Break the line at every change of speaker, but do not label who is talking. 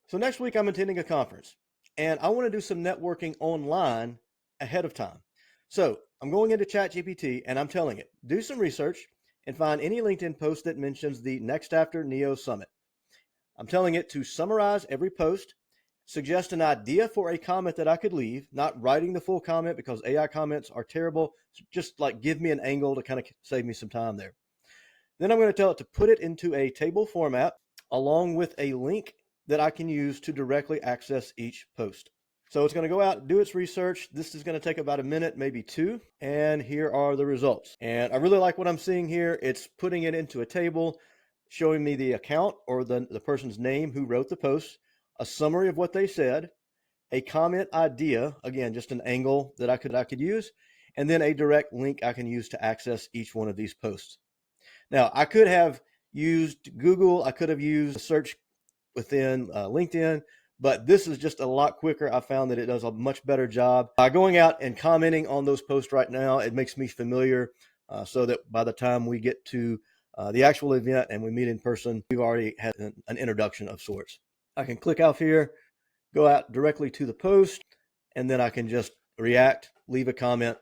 So next week I'm attending a conference and I want to do some networking online ahead of time. So I'm going into ChatGPT and I'm telling it, do some research and find any LinkedIn post that mentions the Next After Neo Summit. I'm telling it to summarize every post, suggest an idea for a comment that I could leave, not writing the full comment because AI comments are terrible. Just like give me an angle to kind of save me some time there. Then I'm going to tell it to put it into a table format along with a link that I can use to directly access each post. So it's going to go out and do its research. This is going to take about a minute, maybe two. And here are the results. And I really like what I'm seeing here. It's putting it into a table, showing me the account or the person's name who wrote the post, a summary of what they said, a comment idea, again, just an angle that I could use, and then a direct link I can use to access each one of these posts. Now, I could have used Google. I could have used a search within LinkedIn, but this is just a lot quicker. I found that it does a much better job. By going out and commenting on those posts right now, it makes me familiar so that by the time we get to the actual event and we meet in person, we've already had an introduction of sorts. I can click off here, go out directly to the post, and then I can just react, leave a comment,